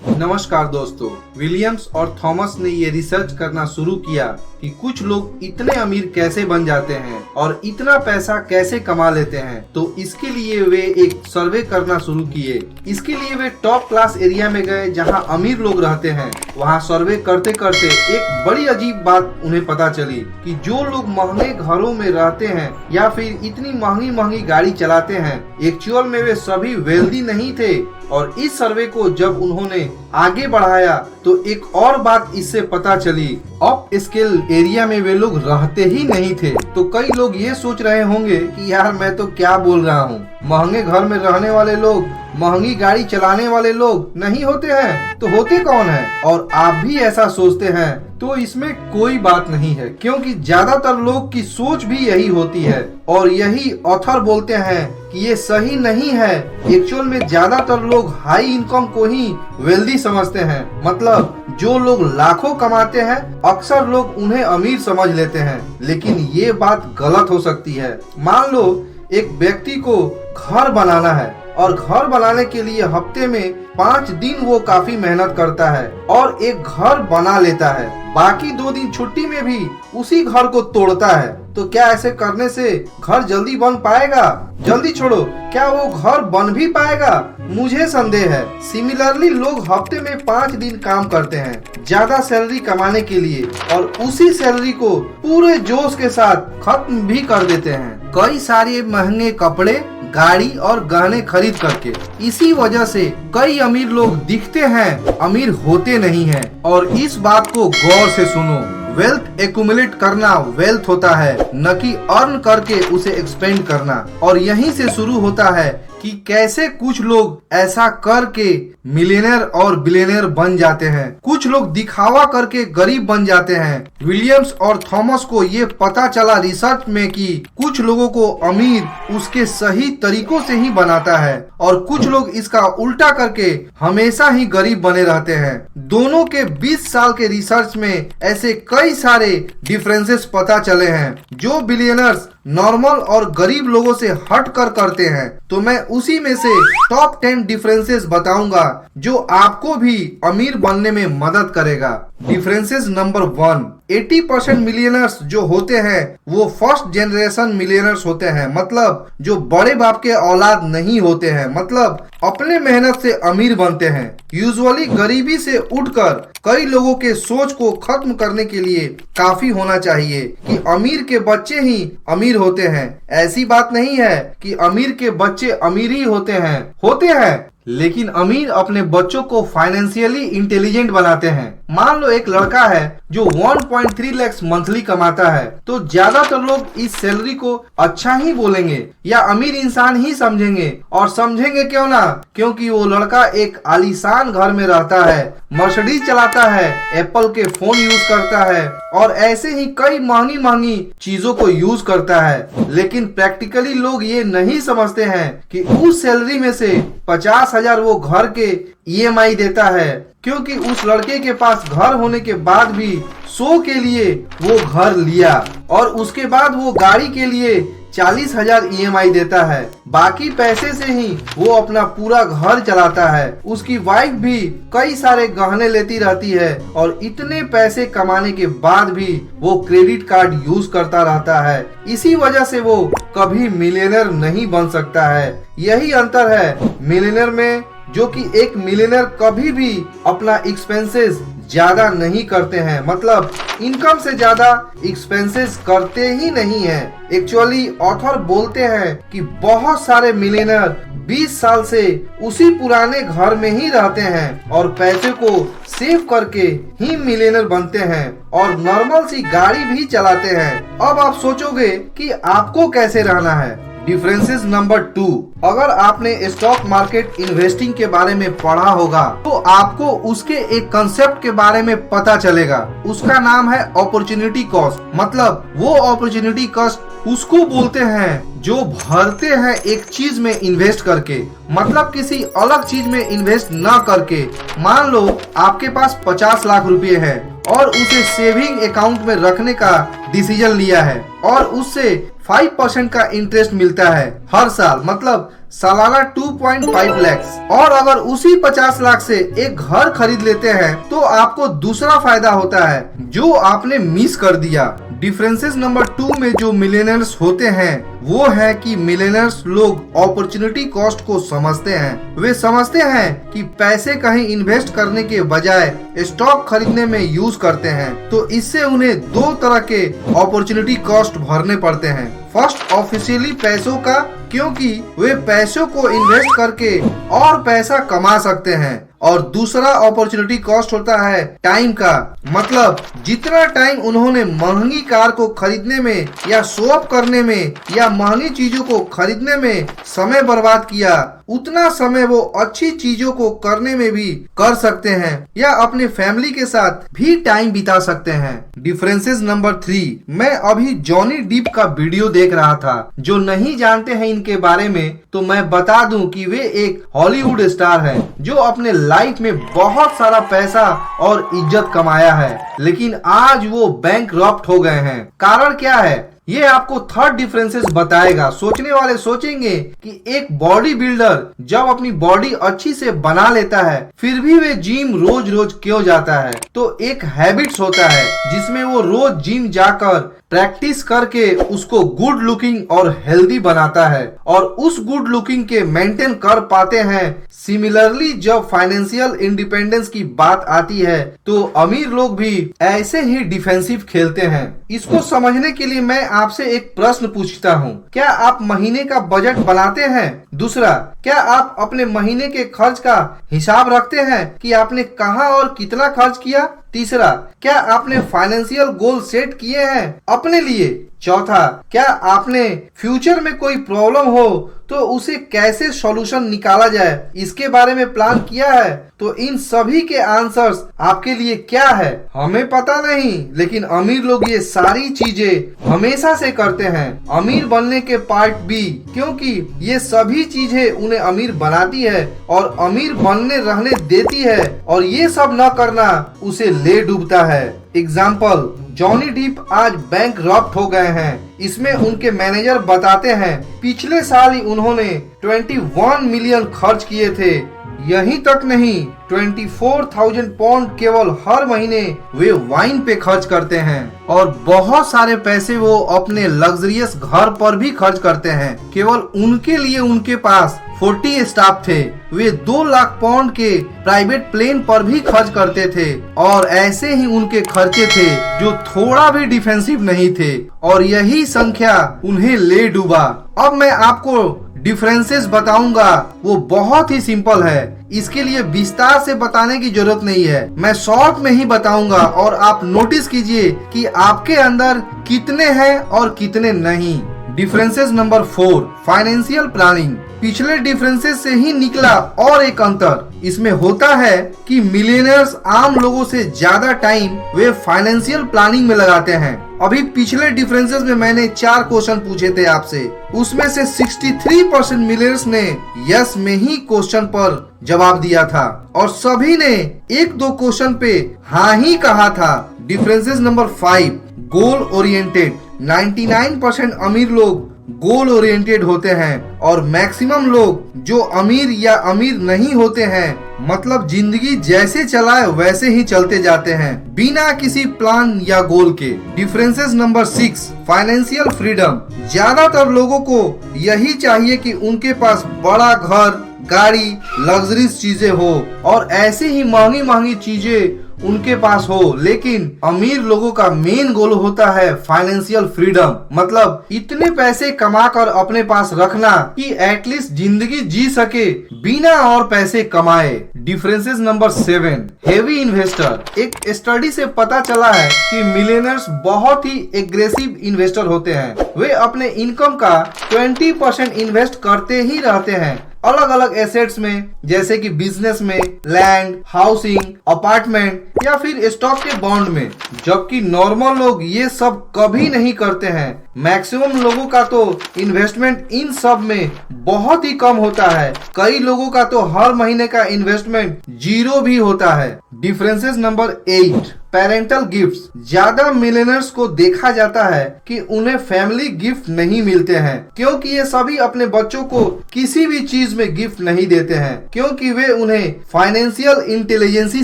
नमस्कार दोस्तों, विलियम्स और थॉमस ने ये रिसर्च करना शुरू किया कि कुछ लोग इतने अमीर कैसे बन जाते हैं और इतना पैसा कैसे कमा लेते हैं। तो इसके लिए वे एक सर्वे करना शुरू किए। इसके लिए वे टॉप क्लास एरिया में गए जहां अमीर लोग रहते हैं। वहां सर्वे करते करते एक बड़ी अजीब बात उन्हें पता चली कि जो लोग महंगे घरों में रहते हैं या फिर इतनी महंगी महंगी गाड़ी चलाते हैं, एक्चुअल में वे सभी वेल्दी नहीं थे। और इस सर्वे को जब उन्होंने आगे बढ़ाया तो एक और बात इससे पता चली, अप स्केल एरिया में वे लोग रहते ही नहीं थे। तो कई लोग ये सोच रहे होंगे कि यार मैं तो क्या बोल रहा हूँ, महंगे घर में रहने वाले लोग, महंगी गाड़ी चलाने वाले लोग नहीं होते हैं तो होते कौन है? और आप भी ऐसा सोचते हैं तो इसमें कोई बात नहीं है, क्योंकि ज्यादातर लोग की सोच भी यही होती है और यही ऑथर बोलते हैं कि ये सही नहीं है। एक्चुअल में ज्यादातर लोग हाई इनकम को ही वेल्दी समझते हैं, मतलब जो लोग लाखों कमाते हैं अक्सर लोग उन्हें अमीर समझ लेते हैं। लेकिन ये बात गलत हो सकती है। मान लो एक व्यक्ति को घर बनाना है और घर बनाने के लिए हफ्ते में 5 दिन वो काफी मेहनत करता है और एक घर बना लेता है। बाकी 2 दिन छुट्टी में भी उसी घर को तोड़ता है। तो क्या ऐसे करने से घर जल्दी बन पाएगा? जल्दी छोड़ो, क्या वो घर बन भी पाएगा? मुझे संदेह है। सिमिलरली लोग हफ्ते में 5 दिन काम करते हैं ज्यादा सैलरी कमाने के लिए और उसी सैलरी को पूरे जोश के साथ खत्म भी कर देते हैं कई सारे महंगे कपड़े, गाड़ी और गहने खरीद करके। इसी वजह से कई अमीर लोग दिखते हैं, अमीर होते नहीं हैं। और इस बात को गौर से सुनो, वेल्थ एक्युमुलेट करना वेल्थ होता है, न कि अर्न करके उसे एक्सपेंड करना। और यहीं से शुरू होता है कि कैसे कुछ लोग ऐसा करके मिलियनेयर और बिलियनेयर बन जाते हैं, कुछ लोग दिखावा करके गरीब बन जाते हैं। विलियम्स और थॉमस को ये पता चला रिसर्च में कि कुछ लोगों को अमीर उसके सही तरीकों से ही बनाता है और कुछ लोग इसका उल्टा करके हमेशा ही गरीब बने रहते हैं। दोनों के 20 साल के रिसर्च में ऐसे कई सारे डिफरेंसेस पता चले हैं जो बिलियनर्स नॉर्मल और गरीब लोगों से हट कर करते हैं। तो मैं उसी में से टॉप 10 डिफरेंसेस बताऊंगा जो आपको भी अमीर बनने में मदद करेगा। डिफरेंसेस नंबर 1, 80% मिलियनर्स जो होते हैं वो फर्स्ट जनरेशन मिलियनर्स होते हैं, मतलब जो बड़े बाप के औलाद नहीं होते हैं, मतलब अपने मेहनत से अमीर बनते हैं। यूजुअली गरीबी से उठकर कई लोगों के सोच को खत्म करने के लिए काफी होना चाहिए कि अमीर के बच्चे ही अमीर होते हैं। ऐसी बात नहीं है कि अमीर के बच्चे अमीर ही होते हैं, लेकिन अमीर अपने बच्चों को फाइनेंशियली इंटेलिजेंट बनाते हैं। मान लो एक लड़का है जो 1.3 लाख मंथली कमाता है, तो ज्यादातर लोग इस सैलरी को अच्छा ही बोलेंगे या अमीर इंसान ही समझेंगे। और समझेंगे क्यों ना, क्योंकि वो लड़का एक आलीशान घर में रहता है, मर्सिडीज चलाता है, एप्पल के फोन यूज करता है और ऐसे ही कई महंगी महंगी चीजों को यूज करता है। लेकिन प्रैक्टिकली लोग ये नहीं समझते हैं कि उस सैलरी में से 50,000 वो घर के EMI देता है, क्योंकि उस लड़के के पास घर होने के बाद भी शो के लिए वो घर लिया और उसके बाद वो गाड़ी के लिए 40,000 EMI देता है। बाकी पैसे से ही वो अपना पूरा घर चलाता है। उसकी वाइफ भी कई सारे गहने लेती रहती है और इतने पैसे कमाने के बाद भी वो क्रेडिट कार्ड यूज करता रहता है। इसी वजह से वो कभी मिलियनेयर नहीं बन सकता है। यही अंतर है मिलियनेयर में, जो कि एक मिलियनेयर कभी भी अपना एक्सपेंसेस ज्यादा नहीं करते हैं, मतलब इनकम से ज्यादा एक्सपेंसेस करते ही नहीं है। एक्चुअली ऑथर बोलते हैं कि बहुत सारे मिलियनेयर 20 साल से उसी पुराने घर में ही रहते हैं और पैसे को सेव करके ही मिलियनेयर बनते हैं और नॉर्मल सी गाड़ी भी चलाते हैं। अब आप सोचोगे कि आपको कैसे रहना है। डिफरेंसेस नंबर 2, अगर आपने स्टॉक मार्केट इन्वेस्टिंग के बारे में पढ़ा होगा तो आपको उसके एक कंसेप्ट के बारे में पता चलेगा। उसका नाम है अपॉर्चुनिटी कॉस्ट। मतलब वो अपॉर्चुनिटी कॉस्ट उसको बोलते हैं जो भरते हैं एक चीज में इन्वेस्ट करके, मतलब किसी अलग चीज में इन्वेस्ट न करके। मान लो आपके पास 50 लाख रुपए है और उसे सेविंग अकाउंट में रखने का डिसीजन लिया है और उससे 5% का इंटरेस्ट मिलता है हर साल, मतलब सालाना 2.5 लाख। और अगर उसी 50 लाख से एक घर खरीद लेते हैं तो आपको दूसरा फायदा होता है जो आपने मिस कर दिया। डिफरेंसेस नंबर 2 में जो मिलियनर्स होते हैं वो है कि मिलियनर्स लोग अपॉर्चुनिटी कॉस्ट को समझते हैं। वे समझते हैं कि पैसे कहीं इन्वेस्ट करने के बजाय स्टॉक खरीदने में यूज करते हैं, तो इससे उन्हें दो तरह के अपॉर्चुनिटी कॉस्ट भरने पड़ते हैं। फर्स्ट, ऑफिशियली पैसों का, क्योंकि वे पैसों को इन्वेस्ट करके और पैसा कमा सकते हैं। और दूसरा अपॉर्चुनिटी कॉस्ट होता है टाइम का, मतलब जितना टाइम उन्होंने महंगी कार को खरीदने में या शो ऑफ करने में या महंगी चीजों को खरीदने में समय बर्बाद किया, उतना समय वो अच्छी चीजों को करने में भी कर सकते हैं या अपने फैमिली के साथ भी टाइम बिता सकते हैं। डिफरेंसेस नंबर 3, मैं अभी जॉनी डीप का वीडियो देख रहा था। जो नहीं जानते हैं इनके बारे में तो मैं बता दूं कि वे एक हॉलीवुड स्टार हैं जो अपने लाइफ में बहुत सारा पैसा और इज्जत कमाया है, लेकिन आज वो बैंकरप्ट हो गए हैं। कारण क्या है ये आपको थर्ड डिफरेंसेस बताएगा। सोचने वाले सोचेंगे कि एक बॉडी बिल्डर जब अपनी बॉडी अच्छी से बना लेता है फिर भी वे जिम रोज रोज क्यों जाता है, तो एक हैबिट्स होता है जिसमें वो रोज जिम जाकर प्रैक्टिस करके उसको गुड लुकिंग और हेल्दी बनाता है और उस गुड लुकिंग के मेंटेन कर पाते हैं। सिमिलरली जब फाइनेंशियल इंडिपेंडेंस की बात आती है तो अमीर लोग भी ऐसे ही डिफेंसिव खेलते हैं। इसको समझने के लिए मैं आपसे एक प्रश्न पूछता हूँ, क्या आप महीने का बजट बनाते हैं? दूसरा, क्या आप अपने महीने के खर्च का हिसाब रखते हैं कि आपने कहाँ और कितना खर्च किया? तीसरा, क्या आपने फाइनेंशियल गोल सेट किए हैं अपने लिए? चौथा, क्या आपने फ्यूचर में कोई प्रॉब्लम हो तो उसे कैसे सॉल्यूशन निकाला जाए इसके बारे में प्लान किया है? तो इन सभी के आंसर्स आपके लिए क्या है हमें पता नहीं, लेकिन अमीर लोग ये सारी चीजें हमेशा से करते हैं। अमीर बनने के पार्ट बी, क्योंकि ये सभी चीजें उन्हें अमीर बनाती है और अमीर बनने रहने देती है और ये सब न करना उसे ले डूबता है। एग्जाम्पल, जॉनी डीप आज बैंकरप्ट हो गए हैं। इसमें उनके मैनेजर बताते हैं पिछले साल ही उन्होंने 21 मिलियन खर्च किए थे। यहीं तक नहीं, 24,000 पाउंड केवल हर महीने वे वाइन पे खर्च करते हैं और बहुत सारे पैसे वो अपने लग्जरियस घर पर भी खर्च करते हैं। केवल उनके लिए उनके पास 40 स्टाफ थे। वे 2 लाख पाउंड के प्राइवेट प्लेन पर भी खर्च करते थे और ऐसे ही उनके खर्चे थे जो थोड़ा भी डिफेंसिव नहीं थे और यही संख्या उन्हें ले डूबा। अब मैं आपको डिफरेंसेस बताऊंगा, वो बहुत ही सिंपल है। इसके लिए विस्तार से बताने की जरूरत नहीं है, मैं शॉर्ट में ही बताऊंगा और आप नोटिस कीजिए कि आपके अंदर कितने हैं और कितने नहीं। Differences number 4, financial planning. पिछले डिफरेंसेस से ही निकला और एक अंतर इसमें होता है कि मिलियनर्स आम लोगों से ज्यादा टाइम वे फाइनेंशियल प्लानिंग में लगाते हैं। अभी पिछले डिफरेंसेस में मैंने 4 क्वेश्चन पूछे थे आपसे, उसमें से 63% मिलियनर्स ने यस में ही क्वेश्चन पर जवाब दिया था और सभी ने 1-2 क्वेश्चन पे हाँ ही कहा था। Differences number 5, goal oriented. 99% अमीर लोग गोल ओरिएंटेड होते हैं और मैक्सिमम लोग जो अमीर या अमीर नहीं होते हैं, मतलब जिंदगी जैसे चलाए वैसे ही चलते जाते हैं बिना किसी प्लान या गोल के। Differences number 6, financial freedom. ज्यादातर लोगों को यही चाहिए कि उनके पास बड़ा घर, गाड़ी, लग्जरीज चीजें हो और ऐसे ही महंगी महंगी चीजें उनके पास हो, लेकिन अमीर लोगों का मेन गोल होता है फाइनेंशियल फ्रीडम, मतलब इतने पैसे कमाकर अपने पास रखना कि एटलीस्ट जिंदगी जी सके बिना और पैसे कमाए। Differences number 7, heavy investor. एक स्टडी से पता चला है कि मिलियनर्स बहुत ही एग्रेसिव इन्वेस्टर होते हैं। वे अपने इनकम का 20% इन्वेस्ट करते ही रहते हैं अलग अलग एसेट्स में, जैसे कि बिजनेस में, लैंड, हाउसिंग, अपार्टमेंट या फिर स्टॉक के बॉन्ड में, जबकि नॉर्मल लोग ये सब कभी नहीं करते हैं। मैक्सिमम लोगों का तो इन्वेस्टमेंट इन सब में बहुत ही कम होता है। कई लोगों का तो हर महीने का इन्वेस्टमेंट 0 भी होता है। Differences number 8, parental gifts. ज्यादा मिलियनर्स को देखा जाता है कि उन्हें फैमिली गिफ्ट नहीं मिलते हैं, क्योंकि ये सभी अपने बच्चों को किसी भी चीज में गिफ्ट नहीं देते हैं, क्योंकि वे उन्हें फाइनेंशियल इंटेलिजेंसी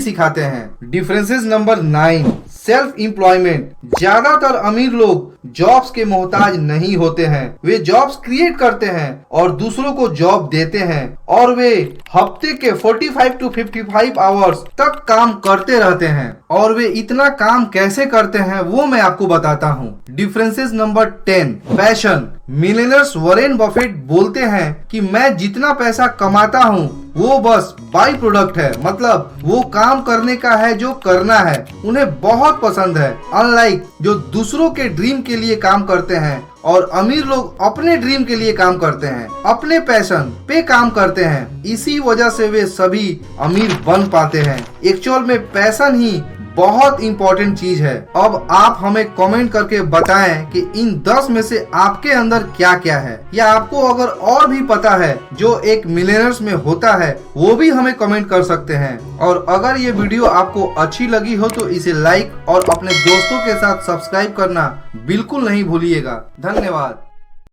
सिखाते हैं। Differences number 9, self employment. ज्यादातर अमीर लोग जॉब्स के मोहताज नहीं होते हैं, वे जॉब्स क्रिएट करते हैं और दूसरों को जॉब देते हैं, और वे हफ्ते के 45 to 55 आवर्स तक काम करते रहते हैं। और वे इतना काम कैसे करते हैं वो मैं आपको बताता हूँ। Differences number 10, passion. Millionaires Warren Buffett बोलते हैं कि मैं जितना पैसा कमाता हूँ वो बस बाई प्रोडक्ट है, मतलब वो काम करने का है जो करना है, उन्हें बहुत पसंद है। अनलाइक जो दूसरों के ड्रीम के लिए काम करते हैं, और अमीर लोग अपने ड्रीम के लिए काम करते हैं, अपने पैशन पे काम करते हैं। इसी वजह से वे सभी अमीर बन पाते हैं। एक्चुअल में पैशन ही बहुत इंपॉर्टेंट चीज है। अब आप हमें कमेंट करके बताएं कि इन 10 में से आपके अंदर क्या क्या है, या आपको अगर और भी पता है जो एक मिलियनर्स में होता है वो भी हमें कमेंट कर सकते हैं। और अगर ये वीडियो आपको अच्छी लगी हो तो इसे लाइक और अपने दोस्तों के साथ सब्सक्राइब करना बिल्कुल नहीं भूलिएगा। धन्यवाद।